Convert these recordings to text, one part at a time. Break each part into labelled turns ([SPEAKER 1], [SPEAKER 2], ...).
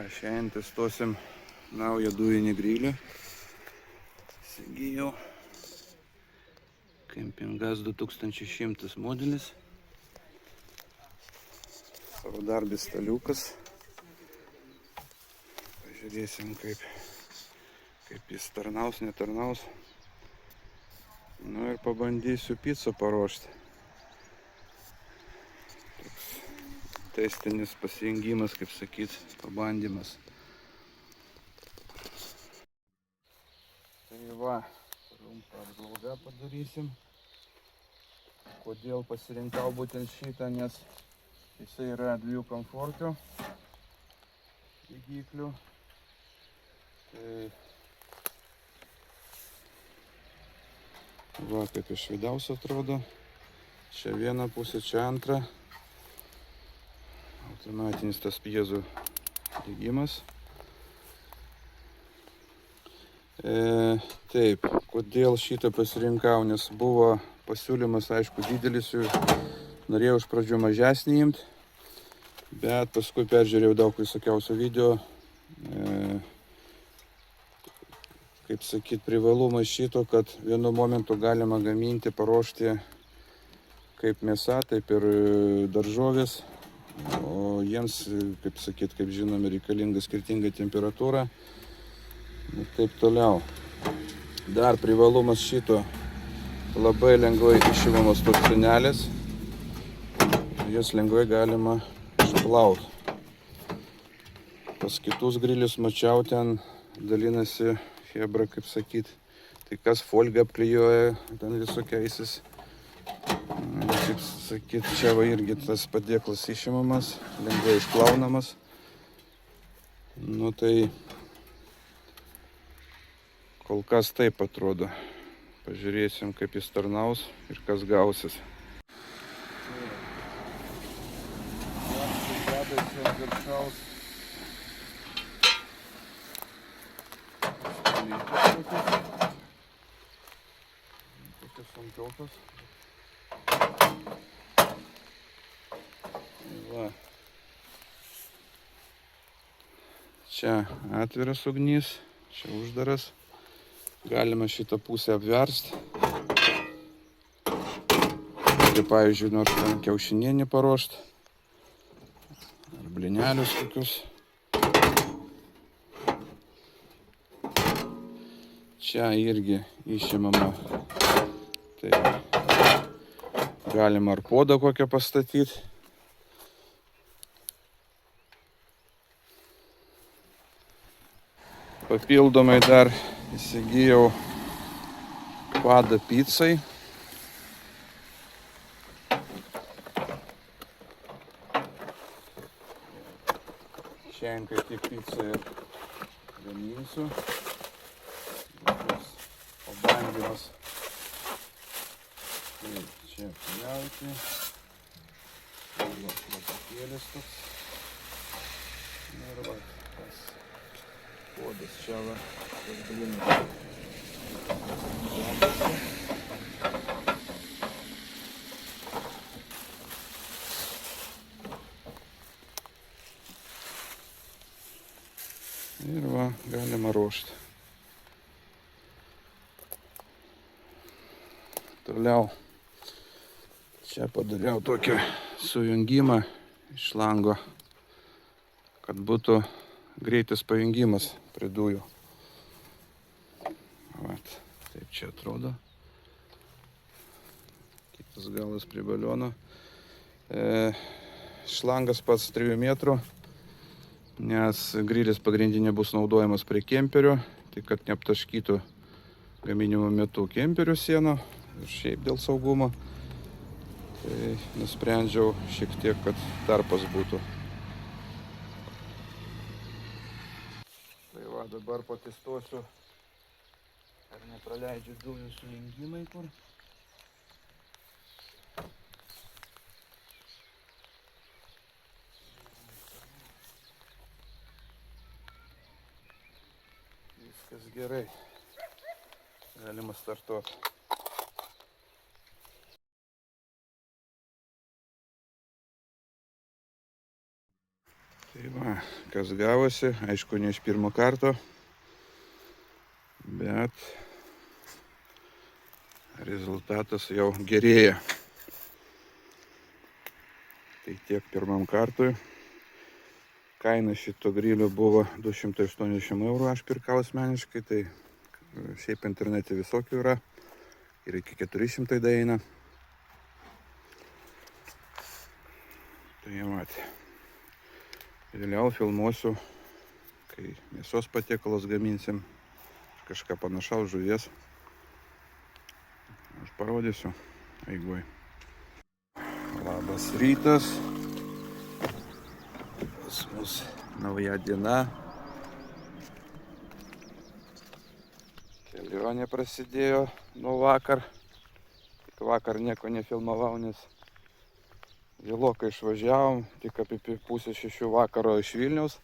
[SPEAKER 1] Šiandien testuosim naują dujinį grilį. Įsigijau Campingaz 2100 modelis. Savadarbis staliukas. Pažiūrėsim, kaip jis tarnaus, netarnaus. Nu ir pabandysiu picą paruošti. Toks testinis pasijungimas, kaip sakyt, pabandymas. Tai va, trumpą apžvalgą padarysim. Kodėl pasirinkau būtent šitą, nes jisai yra 2 komfortų degiklių. Tai va, kaip iš vidaus atrodo. Čia viena pusė, čia antra. Automatinis tas piezo degimas. Taip, kodėl šitą pasirinkau, nes buvo pasiūlymas, aišku, didelis, norėjau iš pradžių mažesnį imti, bet paskui peržiūrėjau daug visokiausių video. Kaip sakyt, privalumas šito, kad vienu momentu galima gaminti, paruošti kaip mėsa, taip ir daržovės, o jiems, kaip sakyt, kaip žinome, reikalinga skirtinga temperatūra. Ir taip toliau. Dar privalumas šito, labai lengvai išimamos tos sienelės. Jas lengvai galima išplauti. Pas kitus grilius mačiau, ten dalinasi hebra, kaip sakyt, tai kas folgą apklijuoja, ten visokiaisis. Kaip sakyt, čia va irgi tas padėklas išimamas, lengvai išplaunamas. Nu tai kol kas taip atrodo. Pažiūrėsim, kaip jis tarnaus ir kas gausis. Tokios sunkiausios. Va. Čia atviras ugnis, čia uždaras. Galima šitą pusę apversti. Tai pavyzdžiui, nors ten kiaušinienį paruošti. Ar blinelius kokius. Čia irgi išimama. Tai galima ar podą kokią pastatyti. Papildomai dar įsigijau padą picai. Šiandien kaip tik picą ir gaminsiu. Pabandymas. Tai čia pjauti. Lapakėlis toks. Ir va, tas podas čia va, tas blinas. Ir va, galima ruošti. Toliau čia padariau tokį sujungimą iš lango, kad būtų greitas pajungimas prie dujų. Vat, taip čia atrodo. Kitas galas prie baliono. Šlangas pats 3 metrų, nes grilis pagrindinė bus naudojamas prie kemperio, tai kad neaptaškytų gaminimo metu kemperio sienų ir šiaip dėl saugumo. Tai nusprendžiau šiek tiek, kad tarpas būtų. Tai va, dabar patestuosiu, ar nepraleidžiu dujų sujungimai kur. Viskas gerai. Galima startuoti. Tai va, kas gavosi, aišku, ne iš pirmo karto, bet rezultatas jau gerėja. Tai tiek pirmam kartui. Kaina šito grilio buvo 280 eurų, aš pirkau asmeniškai, tai šiaip internete visokių yra ir iki 400 daeina. Tai matė. Vėliau filmuosiu, kai mėsos patiekalas gaminsim, kažką panašaus žuvies. Aš parodysiu eigoj. Labas rytas. Pas mus nauja diena. Kelionė prasidėjo nuo vakar. Tik vakar nieko nefilmavau, nes vėlokai išvažiavom, tik apie pusę 6 vakaro iš Vilniaus.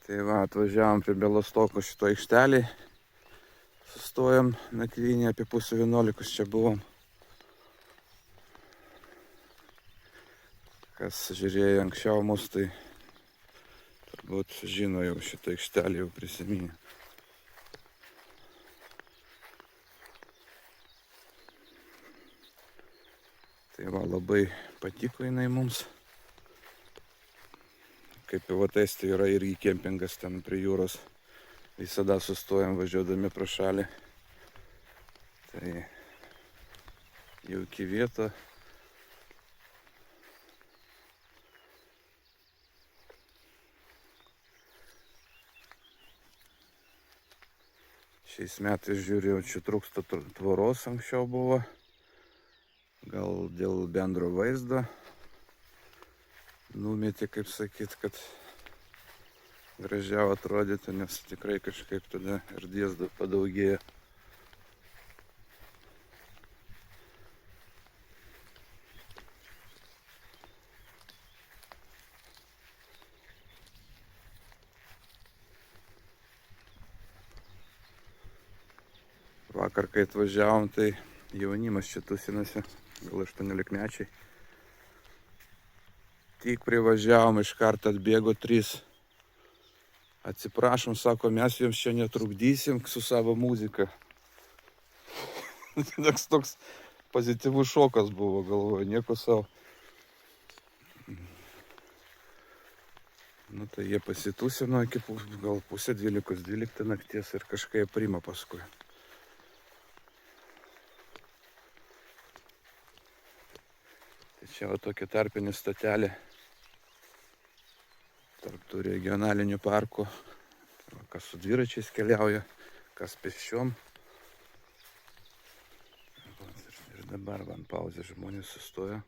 [SPEAKER 1] Tai va, atvažiavom prie Belostoko šito aikštelį. Sustojom nakvynį apie pusę 11 čia buvom. Kas žiūrėjo anksčiau mus, tai turbūt žino jau šitą aikštelį, jau prisiminė. Tai va, labai patiko jinai mums. Kaip jau Estijoje yra irgi kempingas ten prie jūros. Visada sustojam važiuodami pro šalį. Tai jauki vieta. Šiais metais žiūrėjau, čia trūksta tvoros, anksčiau buvo. Gal dėl bendro vaizdo numetė, kaip sakyt, kad gražiau atrodytų, nes tikrai kažkaip tada erdvės padaugėja. Vakar, kai atvažiavom, tai jaunimas čia tusinasi, gal 18-mečiai. Tik privažiavom, iš karto atbėgo 3. Atsiprašom, sako, mes jums čia netrukdysim su savo muzika. Toks pozityvus šokas buvo, galvoju, nieko savo. Nu tai jie pasitusino iki gal pusė 12 nakties ir kažkaip prima paskui. Tai čia va tokia tarpinė stotelė tarp tų regionalinių parkų. Kas su dviračiais keliauja, kas pėsčiom. Ir dabar ant pauzės žmonės sustoja.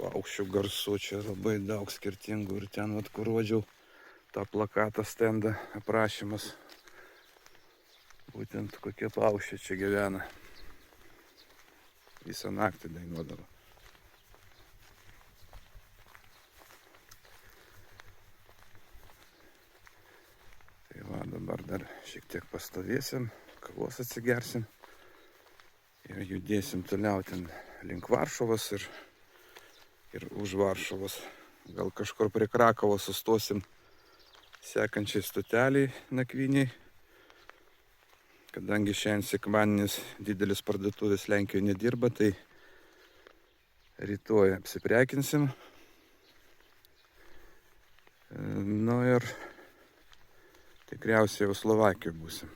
[SPEAKER 1] Paukščių garsų čia labai daug skirtingų. Ir ten, vat, kur rodžiau tą plakatą stendą aprašymas. Būtent kokie paukščiai čia gyvena. Visą naktį dainuodavo. Tai va, dabar dar šiek tiek pastovėsim, kavos atsigersim ir judėsim toliau ten link Varšuvos ir už Varšuvos. Gal kažkur prie Krakovo sustosim sekančiai stoteliai nakvyniai. Kadangi šiandien sekmadienis didelis parduotuvės Lenkijoje nedirba, tai rytoj apsiprekinsim. Nu ir tikriausiai jau Slovakijoje būsim.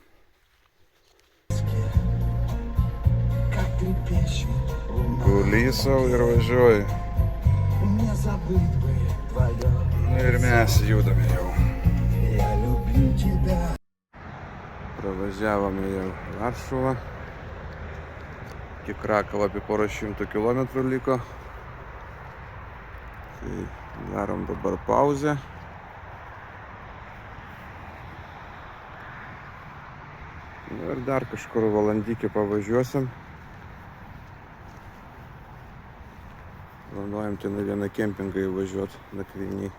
[SPEAKER 1] Guli sau ir važiuoji. Nu ir mes judame jau. Pravažiavome jau Varšuvą. Iki Krakovo apie porą 100 kilometrų liko. Tai darom dabar pauzę. Ir dar kažkur valandykį pavažiuosim. Planuojam ten vieną kempingą įvažiuoti nakvyniai.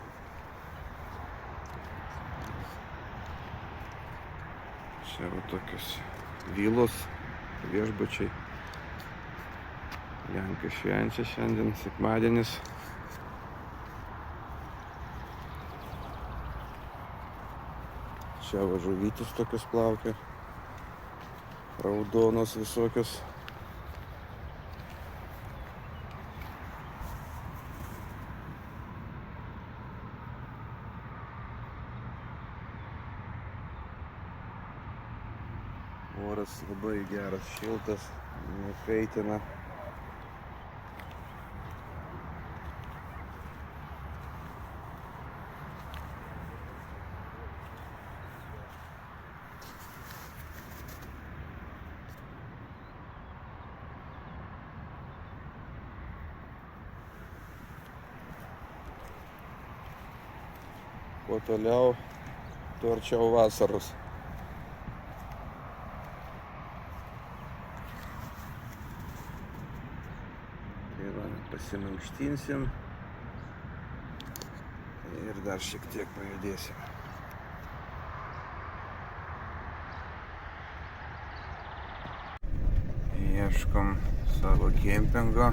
[SPEAKER 1] Čia va tokios vilos, viešbučiai. Lenkai švenčia šiandien, sekmadienis. Čia va žuvytis tokios plaukia. Raudonos visokios. Oras labai geras, šiltas, nekaitina. Kuo toliau, tuo arčiau vasaros. Tai va, pasimankštinsim ir dar šiek tiek pajudėsim. Ieškom savo kempingo.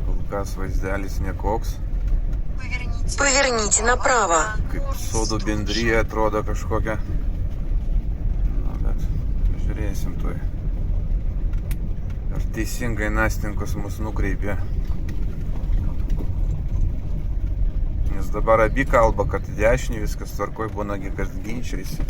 [SPEAKER 1] Kol kas vaizdelis nekoks.
[SPEAKER 2] Поверните направо.
[SPEAKER 1] Kaip sodų bendrija atrodo kažkokia. Na, bet žiūrėsim tuoj. Ar teisingai Nastinkos mus nukreipė. Nes dabar abi kalba, kad dešinį viskas tvarkoj, būnagi kas ginčiasi.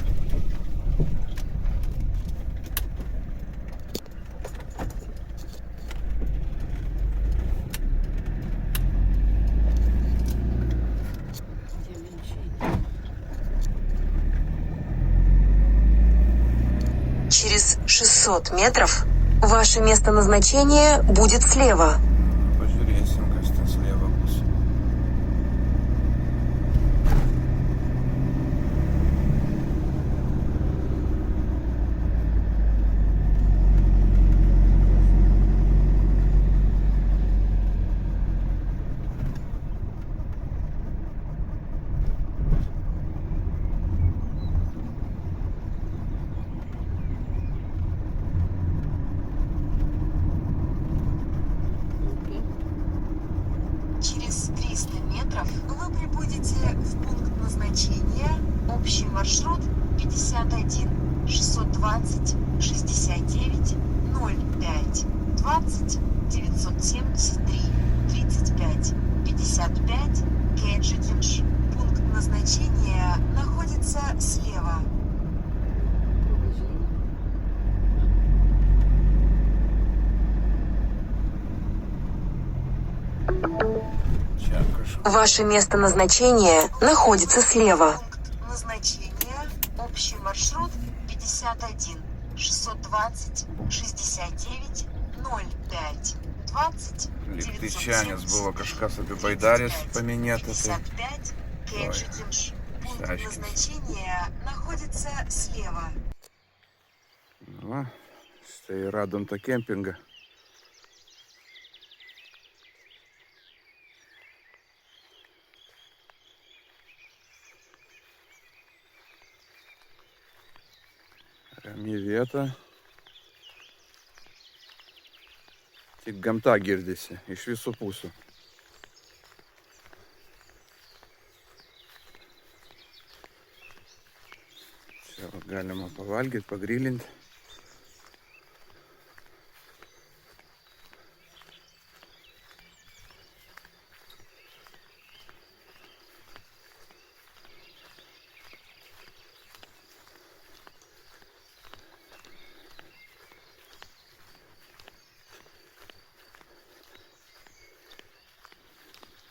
[SPEAKER 2] Через 600 метров ваше место назначения будет слева.
[SPEAKER 1] Pažiūrėsim, kas ten slėva bus.
[SPEAKER 2] Через 300 метров вы прибудете в пункт назначения. Общий маршрут 51 620 69 05 20 973 35 55 Кеджидинш. Пункт назначения находится слева. Ваше место назначения находится слева. Пункт назначения. Общий маршрут 51 620 69 05 20
[SPEAKER 1] Lygtyčianis buvo kažkas apie baidarės paminėta.
[SPEAKER 2] 55 Кеджидинш. Пункт назначения находится слева.
[SPEAKER 1] Va, štai radom tą kempingą. Rami vieta. Tik gamta girdisi iš visų pusių. Čia galima pavalgyti, pagrilinti.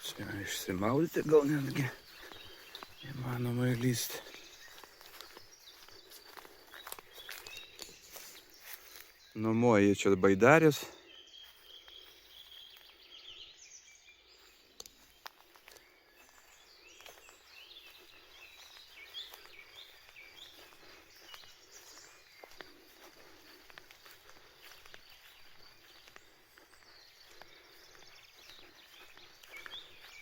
[SPEAKER 1] Čia išsimaudyti gal netgi įmanoma įlysti. Numoja čia baidarės.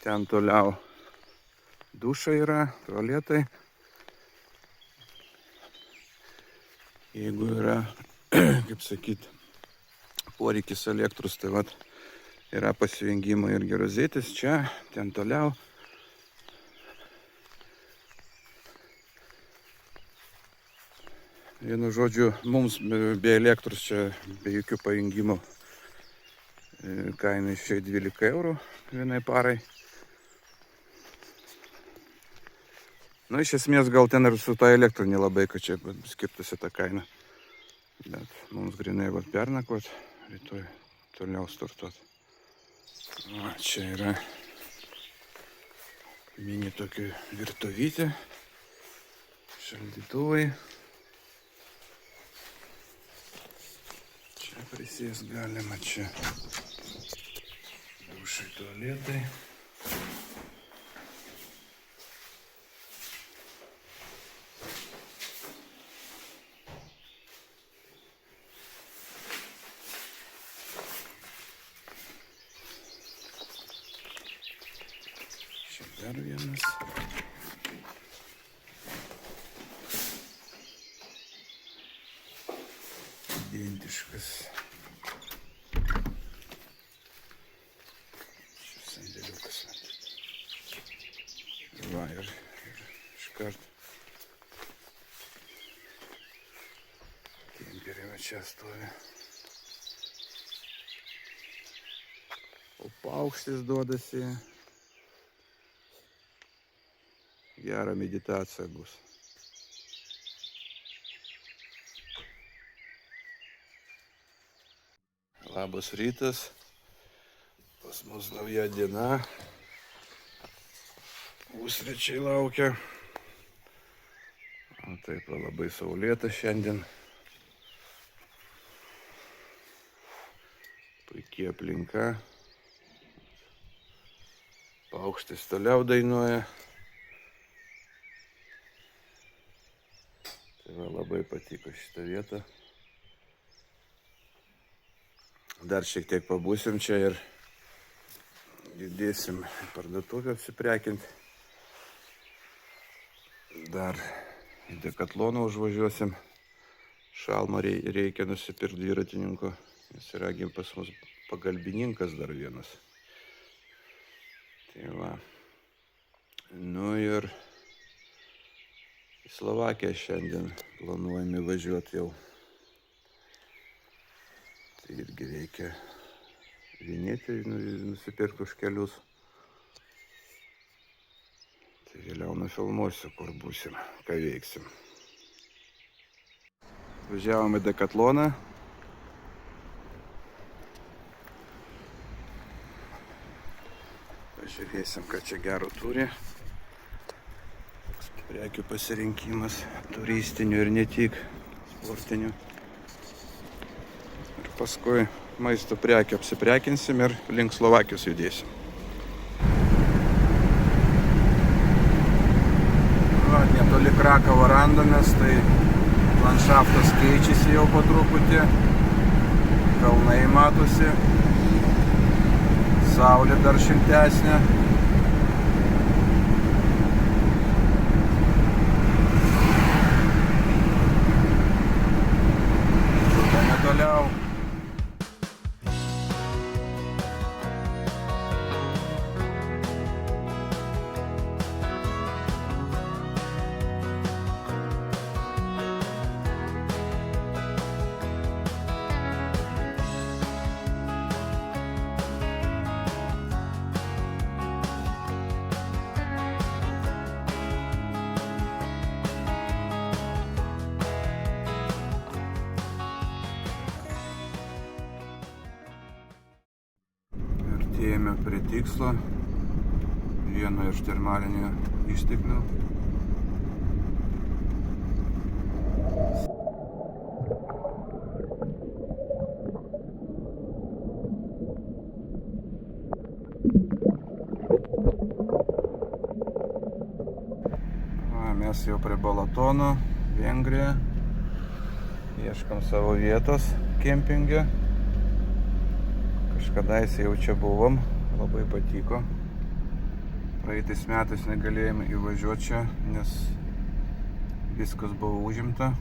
[SPEAKER 1] Ten toliau dušai yra, tualetai. jeigu yra, kaip sakyt, poreikis elektros, tai vat yra pasijungimai ir rozetės čia, ten toliau. Vienu žodžiu, mums be elektros čia, be jokių pajungimų, kaina išėjo 12 eurų vienai parai. Nu, iš esmės gal ten ir su ta elektra nelabai, kad čia skirtusi ta kaina. Bet mums grinai vat pernakvot, rytoj toliau startuot. Va, čia yra mini tokia virtuvytė, šaldytuvai. Čia prisės galima, čia dušai, tualetai. Dar vienas. Identiškas. Šis sandėliukas. Va, ir iškart. Kemperį čia stovi. O paukštis duodasi. Gera meditacija bus. Labas rytas. Pas mus nauja diena. Pusryčiai laukia. O taip labai saulėta šiandien. Puikiai aplinka. Paukštis toliau dainuoja. Labai patiko šitą vietą. Dar šiek tiek pabūsim čia ir judėsim į parduotuvę apsiprekinti. Dar į Dekatloną užvažiuosim. Šalmą reikia nusipirkti dviratininko, nes yra pas mus pagalbininkas dar vienas. Tai va. Nu ir į Slovakiją šiandien planuojame važiuoti jau. Tai irgi reikia vinėti, nusipirkti už kelius. Tai vėliau nufilmuosiu, kur būsim, ką veiksim. Važiavome į Dekatloną. Pažiūrėsim, ką čia gero turi. Prekių pasirinkimas, turistinių ir ne tik, sportinių. Ir paskui maisto prekių apsiprekinsim ir link Slovakijos judėsim. Va, netoli Krakovo randamės, tai landšaftas keičiasi jau po truputį. Kalnai matosi. Saulė dar šiltesnė. Toliau. Artėjame prie tikslo, vieno iš termalinių išteklių. Mes jau prie Balatono, Vengrija. Ieškam savo vietos kempinge. Kažkadais jau čia buvom, labai patiko. Praeitais metais negalėjome įvažiuoti čia, nes viskas buvo užimta.